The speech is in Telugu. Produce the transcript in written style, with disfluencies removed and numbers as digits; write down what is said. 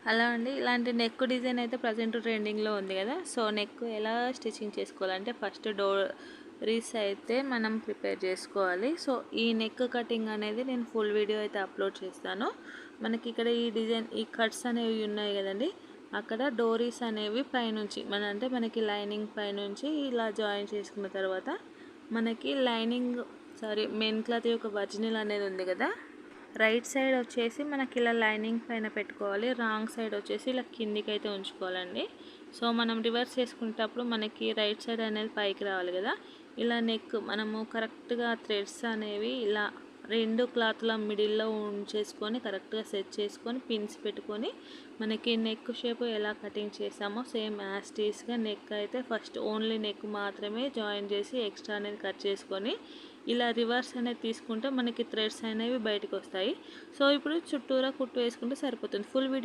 హలో అండి. ఇలాంటి నెక్ డిజైన్ అయితే ప్రజెంట్ ట్రెండింగ్లో ఉంది కదా. సో నెక్ ఎలా స్టిచ్చింగ్ చేసుకోవాలంటే ఫస్ట్ డోరీస్ అయితే మనం ప్రిపేర్ చేసుకోవాలి. సో ఈ నెక్ కటింగ్ అనేది నేను ఫుల్ వీడియో అయితే అప్లోడ్ చేస్తాను. మనకి ఇక్కడ ఈ డిజైన్ ఈ కట్స్ అనేవి ఉన్నాయి కదండి, అక్కడ డోరీస్ అనేవి పైనుంచి అంటే మనకి లైనింగ్ పైనుంచి ఇలా జాయిన్ చేసుకున్న తర్వాత మనకి మెయిన్ క్లాత్ యొక్క ఒరిజినల్ అనేది ఉంది కదా, రైట్ సైడ్ వచ్చేసి మనకి ఇలా లైనింగ్ పైన పెట్టుకోవాలి, రాంగ్ సైడ్ వచ్చేసి ఇలా కిందికి అయితే ఉంచుకోవాలండి. సో మనం రివర్స్ చేసుకునేటప్పుడు మనకి రైట్ సైడ్ అనేది పైకి రావాలి కదా. ఇలా నెక్ మనము కరెక్ట్గా థ్రెడ్స్ అనేవి ఇలా రెండు క్లాత్ల మిడిల్లో ఉంచేసుకొని కరెక్ట్గా సెట్ చేసుకొని పిన్స్ పెట్టుకొని మనకి నెక్ షేప్ ఎలా కటింగ్ చేసామో సేమ్ యాస్టీస్గా నెక్ అయితే ఫస్ట్ ఓన్లీ నెక్ మాత్రమే జాయిన్ చేసి ఎక్స్ట్రా అనేది కట్ చేసుకొని ఇలా రివర్స్ అనేది తీసుకుంటే మనకి థ్రెడ్స్ అనేవి బయటకు వస్తాయి. సో ఇప్పుడు చుట్టూరా కుట్టు వేసుకుంటే సరిపోతుంది. Full video